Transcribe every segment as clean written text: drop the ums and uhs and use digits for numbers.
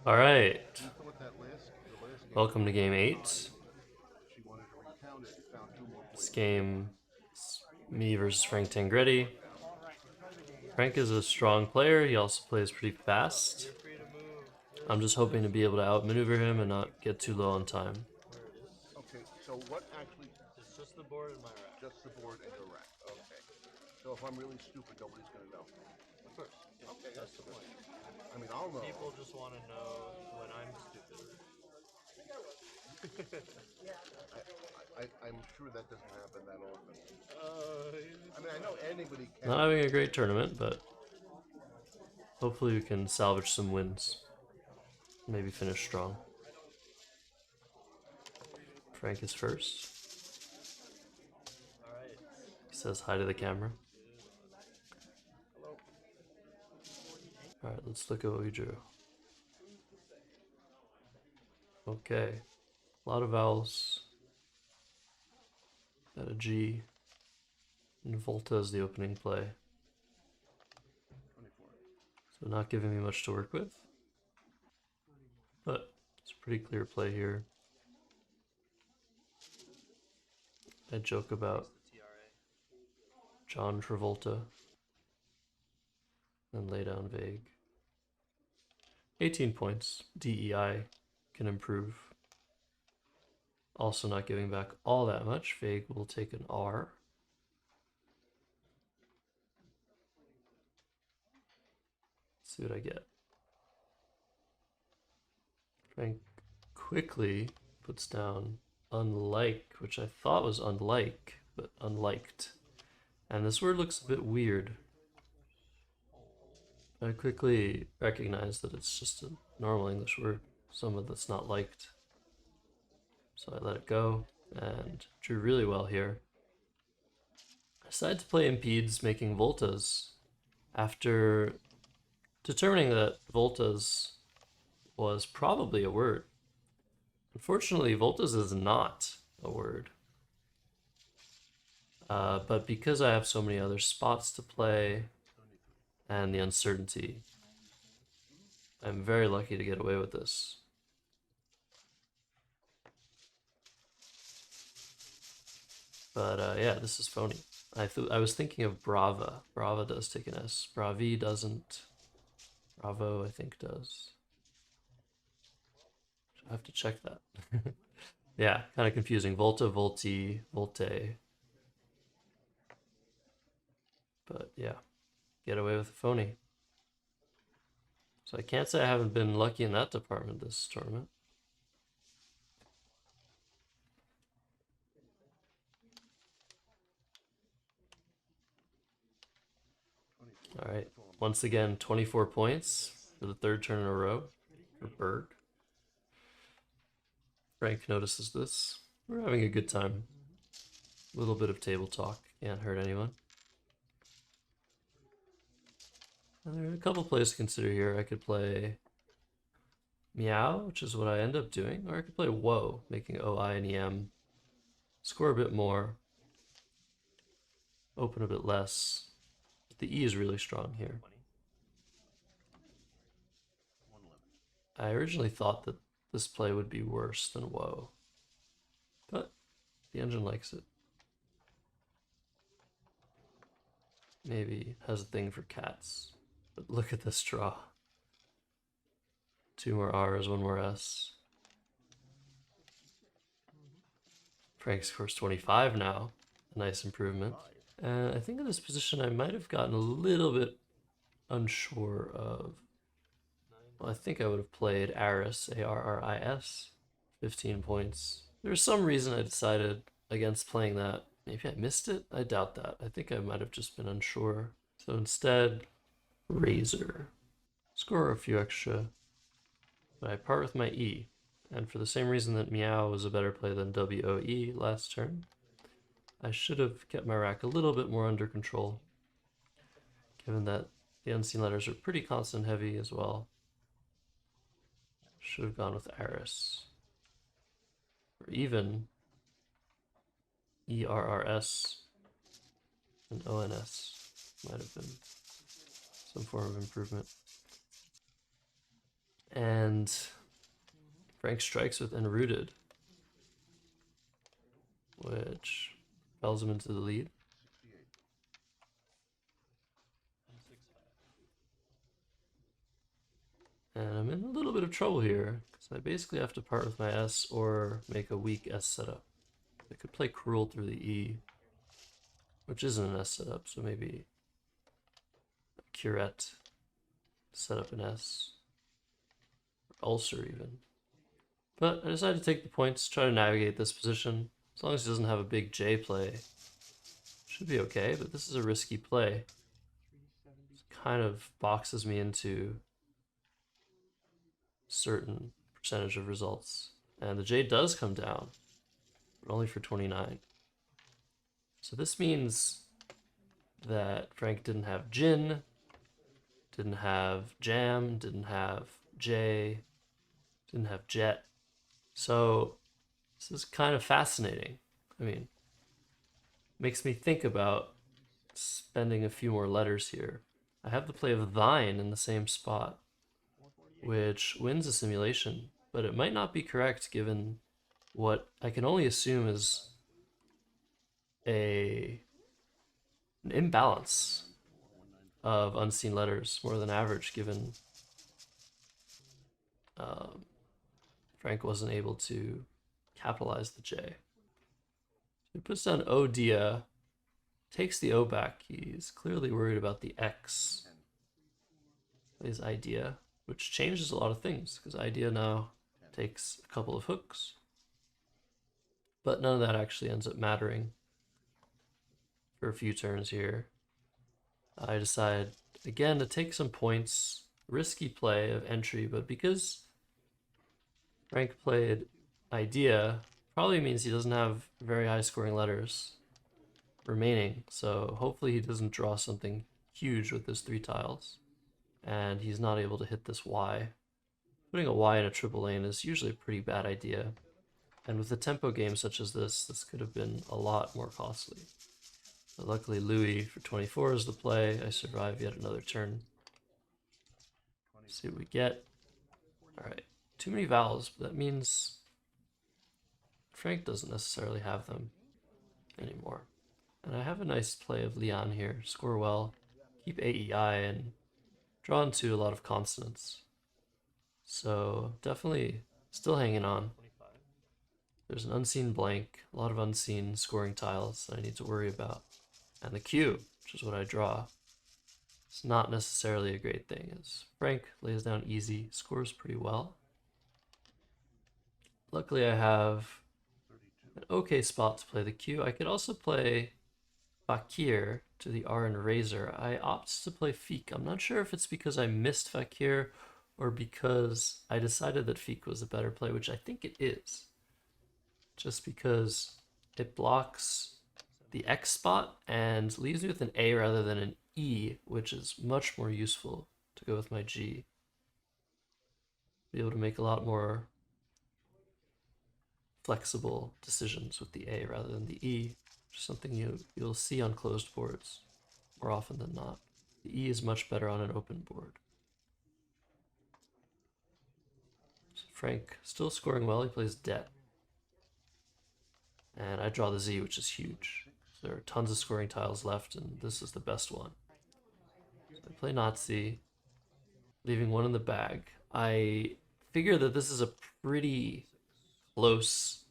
All right. Welcome to game 8. This game is me versus Frank Tangretti. Frank is a strong player. He also plays pretty fast. I'm just hoping to be able to outmaneuver him and not get too low on time. Okay, so what actually? It's just the board and my rack. Just the board and your rack. Okay. So if I'm really stupid, nobody's gonna know. Of course. Okay, that's the point. I mean, I'll know. People just want to know when I'm stupid. I'm sure that doesn't happen that often. I mean, I know anybody can. Not having a great tournament, but hopefully we can salvage some wins. Maybe finish strong. Frank is first. He says hi to the camera. Alright, let's look at what we drew. Okay. A lot of vowels. Got a G. And Volta is the opening play. So not giving me much to work with. But it's a pretty clear play here. I joke about John Travolta and lay down vague. 18 points. DEI can improve. Also not giving back all that much. Vague will take an R. Let's see what I get. Frank quickly puts down unlike, which I thought was unlike, but unliked. And this word looks a bit weird. I quickly recognize that it's just a normal English word, someone that's not liked. So I let it go and drew really well here. I decided to play impedes, making voltas after determining that voltas was probably a word. Unfortunately, voltas is not a word. But because I have so many other spots to play and the uncertainty, I'm very lucky to get away with this. But yeah, this is phony. I was thinking of Brava. Brava does take an S. Bravi doesn't. Bravo, I think, does. I have to check that. Yeah, kind of confusing. Volta, Volti, Volte. But yeah, get away with a phony. So I can't say I haven't been lucky in that department this tournament. All right, once again, 24 points for the third turn in a row for Berg. Frank notices this. We're having a good time. A little bit of table talk, can't hurt anyone. And there are a couple plays to consider here. I could play Meow, which is what I end up doing, or I could play Whoa, making OI and EM score a bit more, open a bit less. But the E is really strong here. I originally thought that this play would be worse than Whoa, but the engine likes it. Maybe has a thing for cats. But look at this draw. 2 more R's, 1 more S. Frank scores 25 now. A nice improvement. And I think in this position I might have gotten a little bit unsure of. Well, I think I would have played Aris, A-R-R-I-S, 15 points. There's some reason I decided against playing that. Maybe I missed it? I doubt that. I think I might have just been unsure. So instead, Razor. Score a few extra, but I part with my E. And for the same reason that Meow was a better play than WOE last turn, I should have kept my rack a little bit more under control, given that the unseen letters are pretty consonant heavy as well. Should have gone with Aris. Or even ERRS and ONS might have been some form of improvement. And Frank strikes with enrooted, which propels him into the lead. And I'm in a little bit of trouble here, because I basically have to part with my S or make a weak S setup. I could play Cruel through the E, which isn't an S setup, so maybe a Curette set up an S, or Ulcer even. But I decided to take the points, try to navigate this position. As long as he doesn't have a big J play, should be okay, but this is a risky play. It kind of boxes me into certain percentage of results. And the J does come down, but only for 29. So this means that Frank didn't have Jin, didn't have Jam, didn't have J, didn't have Jet. So this is kind of fascinating. I mean, makes me think about spending a few more letters here. I have the play of Thine in the same spot, which wins a simulation, but it might not be correct given what I can only assume is an imbalance of unseen letters, more than average, given Frank wasn't able to capitalize the J. He puts down O Dia, takes the O back. He's clearly worried about the X. Plays Idea, which changes a lot of things, because Idea now takes a couple of hooks. But none of that actually ends up mattering for a few turns here. I decide, again, to take some points. Risky play of entry, but because Frank played Idea, probably means he doesn't have very high scoring letters remaining, so hopefully he doesn't draw something huge with his 3 tiles, and he's not able to hit this Y. Putting a Y in a triple lane is usually a pretty bad idea, and with a tempo game such as this could have been a lot more costly. But luckily Louis for 24 is the play. I survive yet another turn. Let's see what we get. Alright, too many vowels, but that means Frank doesn't necessarily have them anymore. And I have a nice play of Leon here. Score well, keep AEI, and draw into a lot of consonants. So definitely still hanging on. There's an unseen blank, a lot of unseen scoring tiles that I need to worry about. And the Q, which is what I draw, it's not necessarily a great thing, as Frank lays down easy, scores pretty well. Luckily I have an okay spot to play the Q. I could also play Fakir to the R and Razor. I opt to play Feek. I'm not sure if it's because I missed Fakir or because I decided that Feek was a better play, which I think it is. Just because it blocks the X spot and leaves me with an A rather than an E, which is much more useful to go with my G. Be able to make a lot more flexible decisions with the A rather than the E, which is something you'll see on closed boards more often than not. The E is much better on an open board. So Frank still scoring well. He plays Det. And I draw the Z, which is huge. So there are tons of scoring tiles left, and this is the best one. So I play Nazi, leaving one in the bag. I figure that this is a pretty close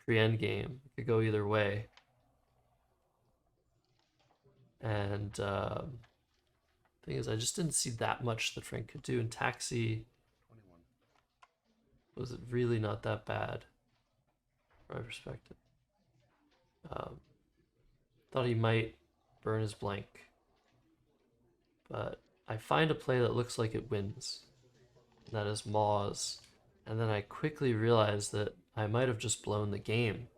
pre-end game. It could go either way. And thing is, I just didn't see that much that Frank could do. And Taxi was really not that bad from my perspective. Thought he might burn his blank, but I find a play that looks like it wins, and that is Maws, and then I quickly realize that I might have just blown the game.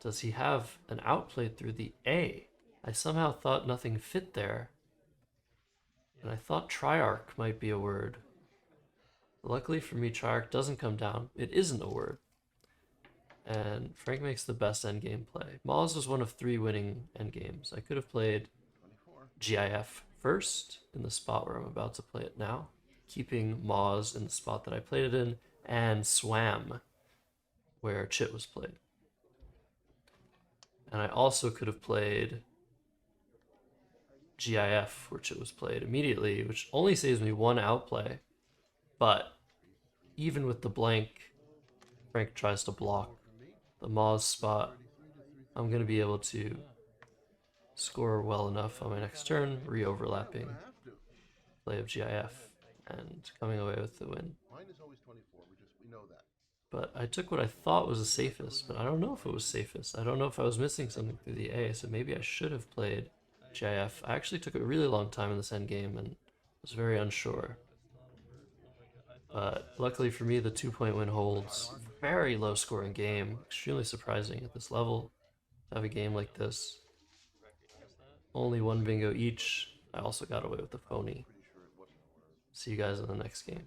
Does he have an outplay through the A? I somehow thought nothing fit there, and I thought Triarch might be a word. Luckily for me, Triarch doesn't come down. It isn't a word. And Frank makes the best endgame play. Maws was one of 3 winning endgames. I could have played GIF first in the spot where I'm about to play it now. keeping Moz in the spot that I played it in, and swam where chit was played. And I also could have played GIF where chit was played immediately, which only saves me one outplay. But even with the blank, Frank tries to block the Moz spot. I'm going to be able to score well enough on my next turn, re-overlapping play of GIF and coming away with the win. Mine is always 24. We know that. But I took what I thought was the safest, but I don't know if it was safest. I don't know if I was missing something through the A, so maybe I should have played GIF. I actually took a really long time in this endgame and was very unsure. But luckily for me, the 2-point win holds. Very low scoring game. Extremely surprising at this level to have a game like this. Only one bingo each. I also got away with the pony. See you guys in the next game.